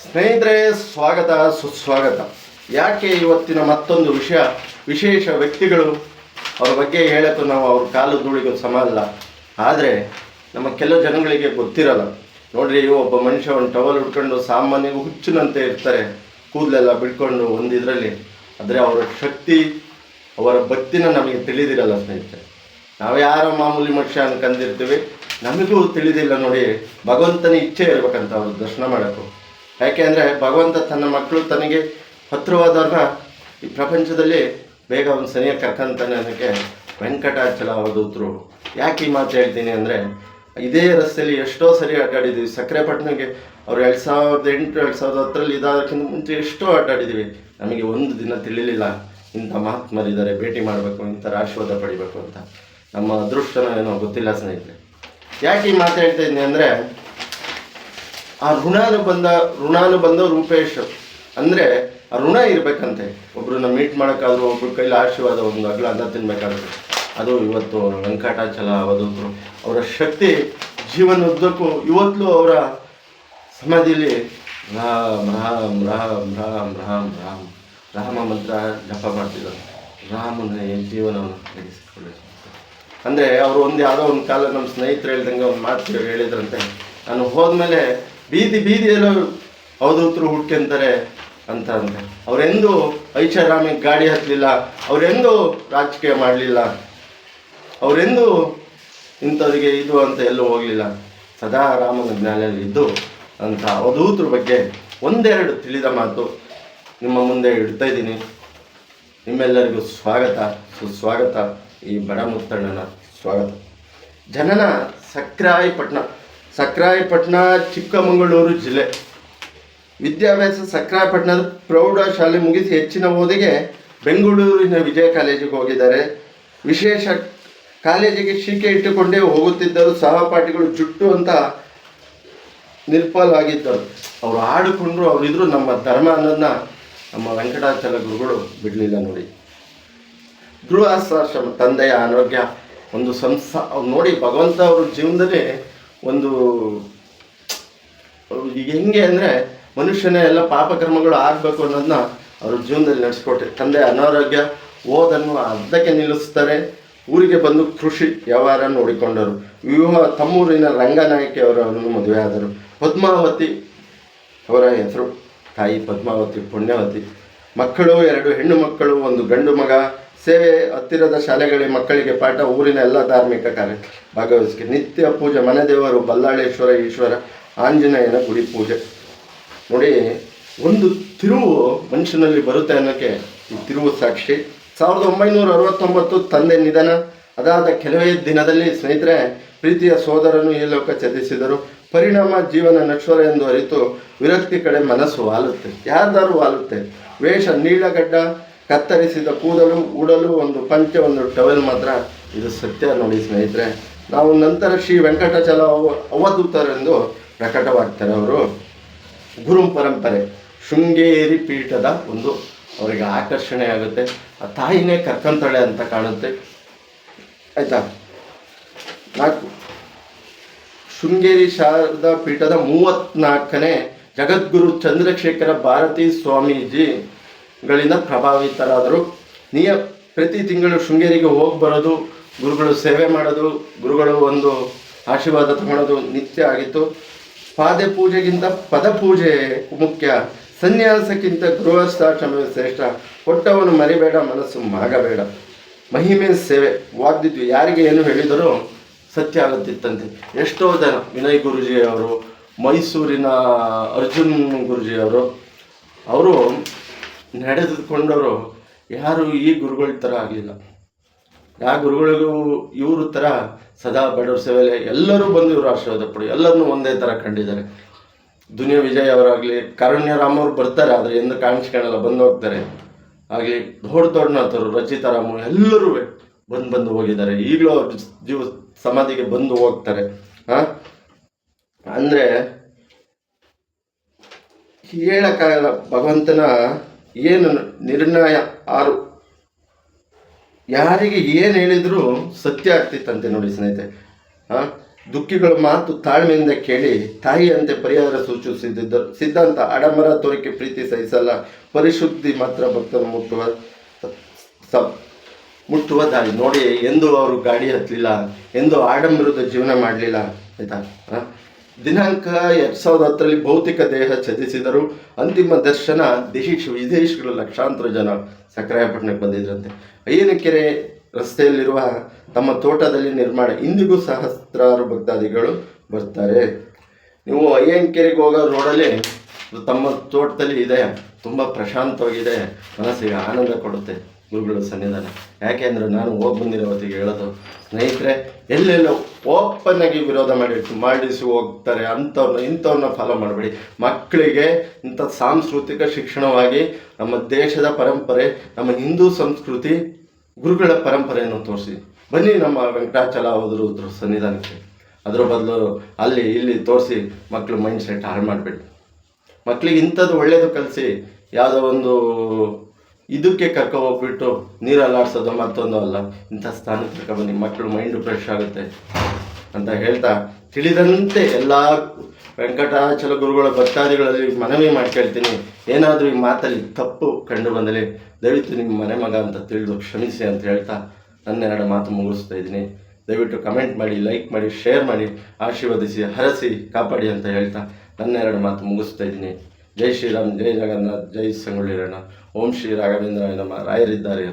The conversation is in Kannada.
ಸ್ನೇಹಿತರೆ, ಸ್ವಾಗತ ಸುಸ್ವಾಗತ. ಯಾಕೆ ಇವತ್ತಿನ ಮತ್ತೊಂದು ವಿಶೇಷ ವ್ಯಕ್ತಿಗಳು ಅವ್ರ ಬಗ್ಗೆ ಹೇಳೋಕ್ಕೂ ನಾವು ಅವ್ರ ಕಾಲು ಧೂಳಿಗೂ ಸಮ ಅಲ್ಲ. ಆದರೆ ನಮ್ಮ ಕೆಲವು ಜನಗಳಿಗೆ ಗೊತ್ತಿರಲ್ಲ. ನೋಡ್ರಿ, ಒಬ್ಬ ಮನುಷ್ಯ ಒಂದು ಟವಲ್ ಉಟ್ಕೊಂಡು ಸಾಮಾನ್ಯ ಹುಚ್ಚಿನಂತೆ ಇರ್ತಾರೆ, ಕೂದಲೆಲ್ಲ ಬಿಡ್ಕೊಂಡು ಒಂದಿದ್ರಲ್ಲಿ. ಆದರೆ ಅವರ ಶಕ್ತಿ, ಅವರ ಭಕ್ತಿನ ನಮಗೆ ತಿಳಿದಿರಲ್ಲ ಸ್ನೇಹಿತರೆ. ನಾವು ಯಾರೋ ಮಾಮೂಲಿ ಮನುಷ್ಯ ಅನ್ಕೊಂಡಿರ್ತೀವಿ, ನಮಗೂ ತಿಳಿದಿಲ್ಲ. ನೋಡಿ, ಭಗವಂತನ ಇಚ್ಛೆ ಇರ್ಬೇಕಂತ ಅವ್ರ ದರ್ಶನ ಮಾಡೋಕ್ಕೂ. ಯಾಕೆ ಅಂದರೆ ಭಗವಂತ ತನ್ನ ಮಕ್ಕಳು ತನಗೆ ಹತ್ತಿರವಾದವ್ರನ್ನ ಈ ಪ್ರಪಂಚದಲ್ಲಿ ಬೇಗ ಒಂದು ಸರಿಯಾಗಿ ಕರ್ಕೊಂತಾನೆ ಅನ್ನೋಕ್ಕೆ ವೆಂಕಟಾಚಲ ಅವಧೂತರು. ಯಾಕೆ ಈ ಮಾತು ಹೇಳ್ತೀನಿ ಅಂದರೆ, ಇದೇ ರಸ್ತೆಯಲ್ಲಿ ಎಷ್ಟೋ ಸರಿ ಅಡ್ಡಾಡಿದ್ದೀವಿ. ಸಕ್ಕರೆಪಟ್ಟಣಕ್ಕೆ ಅವ್ರು 2008 2010 ಇದಾದಕ್ಕಿಂತ ಮುಂಚೆ ಎಷ್ಟೋ ಅಡ್ಡಾಡಿದ್ದೀವಿ. ನಮಗೆ ಒಂದು ದಿನ ತಿಳಿಲಿಲ್ಲ ಇಂಥ ಮಹಾತ್ಮರಿದ್ದಾರೆ, ಭೇಟಿ ಮಾಡಬೇಕು, ಇಂಥರ ಆಶೀರ್ವಾದ ಪಡಿಬೇಕು ಅಂತ. ನಮ್ಮ ಅದೃಷ್ಟನೋ ಏನೋ ಗೊತ್ತಿಲ್ಲ ಸ್ನೇಹಿತರೆ. ಯಾಕೆ ಈ ಮಾತು ಹೇಳ್ತಾ ಇದ್ದೀನಿ ಅಂದರೆ, ಆ ಋಣಾನುಬಂಧ ರೂಪೇಶ್ ಅಂದರೆ ಆ ಋಣ ಇರಬೇಕಂತೆ. ಒಬ್ರನ್ನ ಮೀಟ್ ಮಾಡೋಕ್ಕಾದ್ರೂ, ಒಬ್ರ ಕೈಲಿ ಆಶೀರ್ವಾದ, ಒಂದು ಅಗಲ ಅನ್ನ ತಿನ್ಬೇಕಾಗುತ್ತೆ. ಅದು ಇವತ್ತು ವೆಂಕಟಾಚಲ ಅವಧೂತರು ಅವರ ಶಕ್ತಿ ಜೀವನದುದ್ದಕ್ಕೂ ಇವತ್ತು ಅವರ ಸಮಾಧಿಯಲ್ಲಿ ರಾಮ್ ರಾಮ್ ರಾಮ್ ರಾಮ್ ರಾಮ್ ರಾಮ್ ರಾಮ ಮಂತ್ರ ಜಪ ಮಾಡ್ತಿದ್ದಾರೆ. ರಾಮನ ಜೀವನವನ್ನು ನಡೆಸಿಕೊಳ್ಳಿ ಅಂದರೆ ಅವರು ಯಾವುದೋ ಒಂದು ಕಾಲ ನಮ್ಮ ಸ್ನೇಹಿತರು ಹೇಳ್ದಂಗೆ ಒಂದು ಮಾತು ಹೇಳಿದ್ರಂತೆ, ನಾನು ಹೋದ್ಮೇಲೆ ಬೀದಿಯಲ್ಲೂ ಅವಧೂತರು ಹುಡ್ಕೊಂತಾರೆ ಅಂತ ಅಂತೆ. ಅವರೆಂದೂ ಐಷಾರಾಮಿಗೆ ಗಾಡಿ ಹತ್ತಲಿಲ್ಲ, ಅವರೆಂದೂ ರಾಜಕೀಯ ಮಾಡಲಿಲ್ಲ, ಅವರೆಂದೂ ಇಂಥವ್ರಿಗೆ ಇದು ಅಂತ ಎಲ್ಲೂ ಹೋಗಲಿಲ್ಲ, ಸದಾ ರಾಮನ ಜ್ಞಾನದಲ್ಲಿ ಇದ್ದು ಅಂತ ಅವಧೂತರ ಬಗ್ಗೆ ಒಂದೆರಡು ತಿಳಿದ ಮಾತು ನಿಮ್ಮ ಮುಂದೆ ಇಡ್ತಾ ಇದ್ದೀನಿ. ನಿಮ್ಮೆಲ್ಲರಿಗೂ ಸ್ವಾಗತ ಸುಸ್ವಾಗತ. ಈ ಬಡ ಮುತ್ತಣ್ಣನ ಸ್ವಾಗತ. ಜನನ ಸಕ್ರಾಯಪಟ್ಟಣ ಚಿಕ್ಕಮಗಳೂರು ಜಿಲ್ಲೆ. ವಿದ್ಯಾಭ್ಯಾಸ ಸಕ್ರಾಯಪಟ್ಟಣದ ಪ್ರೌಢಶಾಲೆ ಮುಗಿಸಿ ಹೆಚ್ಚಿನ ಓದಿಗೆ ಬೆಂಗಳೂರಿನ ವಿಜಯ ಕಾಲೇಜಿಗೆ ಹೋಗಿದ್ದಾರೆ. ವಿಶೇಷ ಕಾಲೇಜಿಗೆ ಶೀಕೆ ಇಟ್ಟುಕೊಂಡೇ ಹೋಗುತ್ತಿದ್ದರು. ಸಹಪಾಠಿಗಳು ಜುಟ್ಟು ಅಂತ ನಿರ್ಪಲವಾಗಿದ್ದರು. ಅವರು ಆಡಿಕೊಂಡ್ರು, ಅವರಿದ್ರು. ನಮ್ಮ ಧರ್ಮ ಅನ್ನೋದನ್ನ ನಮ್ಮ ವೆಂಕಟಾಚಲ ಗುರುಗಳು ಬಿಡಲಿಲ್ಲ. ನೋಡಿ, ಗೃಹಸ್ಥಾಶ್ರಮ, ತಂದೆಯ ಆರೋಗ್ಯ, ಒಂದು ಅವ್ರು ನೋಡಿ ಭಗವಂತ ಅವ್ರ ಜೀವನದಲ್ಲಿ ಒಂದು ಈಗ ಹೆಂಗೆ ಅಂದರೆ, ಮನುಷ್ಯನ ಎಲ್ಲ ಪಾಪಕರ್ಮಗಳು ಆಗಬೇಕು ಅನ್ನೋದನ್ನ ಅವ್ರ ಜೀವನದಲ್ಲಿ ನಡೆಸ್ಕೊಟ್ರೆ. ತಂದೆ ಅನಾರೋಗ್ಯ, ಓದನ್ನು ಅರ್ಧಕ್ಕೆ ನಿಲ್ಲಿಸ್ತಾರೆ. ಊರಿಗೆ ಬಂದು ಕೃಷಿ ವ್ಯವಹಾರ ನೋಡಿಕೊಂಡರು. ತಮ್ಮೂರಿನ ರಂಗನಾಯಕಿ ಅವರನ್ನು ಮದುವೆ ಆದರು. ಪದ್ಮಾವತಿ ಅವರ ಹೆಸರು. ತಾಯಿ ಪದ್ಮಾವತಿ ಪುಣ್ಯವತಿ. ಮಕ್ಕಳು 2 ಹೆಣ್ಣು ಮಕ್ಕಳು, 1 ಗಂಡು ಮಗ. ಸೇವೆ ಹತ್ತಿರದ ಶಾಲೆಗಳಿಗೆ ಮಕ್ಕಳಿಗೆ ಪಾಠ, ಊರಿನ ಎಲ್ಲ ಧಾರ್ಮಿಕ ಕಾರ್ಯ ಭಾಗವಹಿಸಿಕೆ, ನಿತ್ಯ ಪೂಜೆ, ಮನೆ ದೇವರು ಬಲ್ಲಾಳೇಶ್ವರ ಈಶ್ವರ ಆಂಜನೇಯನ ಗುಡಿ ಪೂಜೆ. ನೋಡಿ, ಒಂದು ತಿರುವು ಮನುಷ್ಯನಲ್ಲಿ ಬರುತ್ತೆ ಅನ್ನೋಕ್ಕೆ ಈ ತಿರುವು ಸಾಕ್ಷಿ. 1969 ತಂದೆ ನಿಧನ. ಅದಾದ ಕೆಲವೇ ದಿನದಲ್ಲಿ ಸ್ನೇಹಿತರೆ ಪ್ರೀತಿಯ ಸೋದರನು ಈ ಲೋಕ ತ್ಯಜಿಸಿದರು. ಪರಿಣಾಮ ಜೀವನ ನಶ್ವರ ಎಂದು ಅರಿತು ವಿರಕ್ತಿ ಕಡೆ ಮನಸ್ಸು ವಾಲುತ್ತೆ. ಯಾರ್ದಾರು ವಾಲುತ್ತೆ. ವೇಷ ನೀಳಗಡ್ಡ, ಕತ್ತರಿಸಿದ ಕೂದಲು, ಉಡಲು, 1 ಪಂಚೆ, 1 ಟವೆಲ್ ಮಾತ್ರ. ಇದು ಸತ್ಯ ನೋಡಿ ಸ್ನೇಹಿತರೆ. ನಾವು ನಂತರ ಶ್ರೀ ವೆಂಕಟಾಚಲ ಅವಧೂತರೆಂದು ಪ್ರಕಟವಾಗ್ತಾರೆ. ಅವರು ಗುರು ಪರಂಪರೆ, ಶೃಂಗೇರಿ ಪೀಠದ ಒಂದು ಅವರಿಗೆ ಆಕರ್ಷಣೆ ಆಗುತ್ತೆ. ಆ ತಾಯಿನೇ ಕರ್ಕೊಂತಾಳೆ ಅಂತ ಕಾಣುತ್ತೆ. ಆಯಿತಾ. 4 ಶೃಂಗೇರಿ ಶಾರದಾ ಪೀಠದ 34ನೇ ಜಗದ್ಗುರು ಚಂದ್ರಶೇಖರ ಭಾರತೀ ಸ್ವಾಮೀಜಿಗಳಿಂದ ಪ್ರಭಾವಿತರಾದರು. ಪ್ರತಿ ತಿಂಗಳು ಶೃಂಗೇರಿಗೆ ಹೋಗಿ ಬರೋದು, ಗುರುಗಳು ಸೇವೆ ಮಾಡೋದು, ಗುರುಗಳು ಒಂದು ಆಶೀರ್ವಾದ ತಗೊಳ್ಳೋದು ನಿತ್ಯ ಆಗಿತ್ತು. ಪಾದೆ ಪೂಜೆಗಿಂತ ಪದಪೂಜೆ ಮುಖ್ಯ, ಸನ್ಯಾಸಕ್ಕಿಂತ ಗೃಹಸ್ಥಾಶ್ರಮವೇ ಶ್ರೇಷ್ಠ. ಕೊಟ್ಟವನು ಮರಿಬೇಡ, ಮನಸ್ಸು ಮಾಗಬೇಡ. ಮಹಿಮೆ ಸೇವೆ ವಾಗ್ದಿದ್ವಿ. ಯಾರಿಗೆ ಏನು ಹೇಳಿದರೂ ಸತ್ಯ ಆಗುತ್ತಿತ್ತಂತೆ. ಎಷ್ಟೋ ಜನ, ವಿನಯ್ ಗುರುಜಿಯವರು, ಮೈಸೂರಿನ ಅರ್ಜುನ್ ಗುರುಜಿಯವರು, ಅವರು ನಡೆದುಕೊಂಡವರು ಯಾರು ಈ ಗುರುಗಳ ಥರ ಆಗಲಿಲ್ಲ. ಯಾವ ಗುರುಗಳಿಗೂ ಇವ್ರ ಥರ ಸದಾ ಬಡವ್ರ ಸೇವೆಲೆ ಎಲ್ಲರೂ ಬಂದು ಇವರು ಆಶೀರ್ವಾದ ಪಡಿ, ಎಲ್ಲರನ್ನೂ ಒಂದೇ ಥರ ಕಂಡಿದ್ದಾರೆ. ದುನಿಯಾ ವಿಜಯ್ ಅವರಾಗಲಿ, ಕಾರುಣ್ಯರಾಮ್ ಅವರು ಬರ್ತಾರೆ, ಆದರೆ ಎಂದು ಕಾಣಿಸ್ಕೊಳ್ಳಲ್ಲ, ಬಂದು ಹೋಗ್ತಾರೆ. ಆಗಲಿ ದೊಡ್ಡ ನಾಥರು, ರಚಿತಾರಾಮು, ಎಲ್ಲರೂ ಬಂದು ಹೋಗಿದ್ದಾರೆ. ಈಗಲೂ ಅವ್ರ ಸಮಾಧಿಗೆ ಬಂದು ಹೋಗ್ತಾರೆ. ಅಂದರೆ ಹೇಳಕ್ಕಾಗಲ್ಲ ಭಗವಂತನ ಏನು ನಿರ್ಣಯ. ಯಾರಿಗೆ ಏನು ಹೇಳಿದ್ರು ಸತ್ಯ ಆಗ್ತಿತ್ತಂತೆ ನೋಡಿ ಸ್ನೇಹಿತರೆ. ದುಃಖಿಗಳ ಮಾತು ತಾಳ್ಮೆಯಿಂದ ಕೇಳಿ ತಾಯಿಯಂತೆ ಪರಿಹಾರ ಸೂಚಿಸುತ್ತಿದ್ದರು. ಸಿದ್ಧಾಂತ: ಆಡಂಬರ ತೋರಿಕೆ ಪ್ರೀತಿ ಸಹಿಸಲ್ಲ, ಪರಿಶುದ್ಧಿ ಮಾತ್ರ ಭಕ್ತನು ಮುಟ್ಟುವ ದಾರಿ. ನೋಡಿ, ಎಂದು ಅವರು ಗಾಡಿ ಹತ್ತಲಿಲ್ಲ, ಎಂದು ಆಡಂಬರದ ಜೀವನ ಮಾಡಲಿಲ್ಲ. ಆಯ್ತಾ? ದಿನಾಂಕ 2010ರಲ್ಲಿ ಭೌತಿಕ ದೇಹ ತ್ಯಜಿಸಿದರು. ಅಂತಿಮ ದರ್ಶನ ವಿದೇಶಿಗಳು ಲಕ್ಷಾಂತರ ಜನ ಸಕ್ರಾಯಪಟ್ಟಣಕ್ಕೆ ಬಂದಿದ್ರಂತೆ. ಅಯ್ಯನಕೆರೆ ರಸ್ತೆಯಲ್ಲಿರುವ ತಮ್ಮ ತೋಟದಲ್ಲಿ ನಿರ್ಮಾಣ. ಇಂದಿಗೂ ಸಹಸ್ರಾರು ಭಕ್ತಾದಿಗಳು ಬರ್ತಾರೆ. ನೀವು ಅಯ್ಯನಕೆರೆಗೆ ಹೋಗೋ ರೋಡಲ್ಲಿ ತಮ್ಮ ತೋಟದಲ್ಲಿ ಇದೆ, ತುಂಬ ಪ್ರಶಾಂತವಾಗಿದೆ, ಮನಸ್ಸಿಗೆ ಆನಂದ ಕೊಡುತ್ತೆ ಗುರುಗಳ ಸನ್ನಿಧಾನ. ಯಾಕೆಂದರೆ ನಾನು ಹೋಗಿ ಬಂದಿರೋ ಹೊತ್ತಿಗೆ ಹೇಳೋದು, ಸ್ನೇಹಿತರೆ, ಎಲ್ಲೆಲ್ಲೋ ಓಪನ್ ಆಗಿ ವಿರೋಧ ಮಾಡಿಸಿ ಹೋಗ್ತಾರೆ ಇಂಥವ್ರನ್ನ ಫಾಲೋ ಮಾಡಬೇಡಿ. ಮಕ್ಕಳಿಗೆ ಇಂಥ ಸಾಂಸ್ಕೃತಿಕ ಶಿಕ್ಷಣವಾಗಿ ನಮ್ಮ ದೇಶದ ಪರಂಪರೆ, ನಮ್ಮ ಹಿಂದೂ ಸಂಸ್ಕೃತಿ, ಗುರುಗಳ ಪರಂಪರೆಯನ್ನು ತೋರಿಸಿ ಬನ್ನಿ ನಮ್ಮ ವೆಂಕಟಾಚಲ ಹೋದ್ರು ಸನ್ನಿಧಾನಕ್ಕೆ. ಅದರ ಬದಲು ಅಲ್ಲಿ ಇಲ್ಲಿ ತೋರಿಸಿ ಮಕ್ಕಳು ಮೈಂಡ್ ಸೆಟ್ ಹಾಳು ಮಾಡಬೇಡಿ. ಮಕ್ಕಳಿಗೆ ಇಂಥದ್ದು ಒಳ್ಳೆಯದು ಕಲಿಸಿ, ಯಾವುದೋ ಒಂದು ಇದಕ್ಕೆ ಹೋಗ್ಬಿಟ್ಟು ನೀರಲ್ಲಿ ಆಡ್ಸೋದು ಮತ್ತೊಂದು ಅಲ್ಲ, ಇಂಥ ಸ್ಥಾನಕ್ಕೆ ಕರ್ಕೊಬನ್ನಿ, ಮಕ್ಕಳು ಮೈಂಡು ಫ್ರೆಶ್ ಆಗುತ್ತೆ ಅಂತ ಹೇಳ್ತಾ, ತಿಳಿದಂತೆ ಎಲ್ಲ ವೆಂಕಟಾಚಲ ಗುರುಗಳ ಭಕ್ತಾದಿಗಳಲ್ಲಿ ಮನವಿ ಮಾಡ್ಕೊಳ್ತೀನಿ. ಏನಾದರೂ ಈ ಮಾತಲ್ಲಿ ತಪ್ಪು ಕಂಡು ಬಂದಲ್ಲಿ ದಯವಿಟ್ಟು ನಿಮ್ಮ ಮನೆ ಮಗ ಅಂತ ತಿಳಿದು ಕ್ಷಮಿಸಿ ಅಂತ ಹೇಳ್ತಾ ನನ್ನ 2 ಮಾತು ಮುಗಿಸ್ತಾ ಇದ್ದೀನಿ. ದಯವಿಟ್ಟು ಕಮೆಂಟ್ ಮಾಡಿ, ಲೈಕ್ ಮಾಡಿ, ಶೇರ್ ಮಾಡಿ, ಆಶೀರ್ವದಿಸಿ, ಹರಸಿ, ಕಾಪಾಡಿ ಅಂತ ಹೇಳ್ತಾ ನನ್ನ 2 ಮಾತು ಮುಗಿಸ್ತಾ ಇದ್ದೀನಿ. ಜೈ ಶ್ರೀರಾಮ್, ಜೈ ಜಗನ್ನಾಥ್, ಜೈ ಸಂಗೊಳ್ಳಿ ರಾಯಣ್ಣ. ಓಂ ಶ್ರೀ ರಾಘವೇಂದ್ರ ನಮಃ. ರಾಯರಿದ್ದಾರೆ.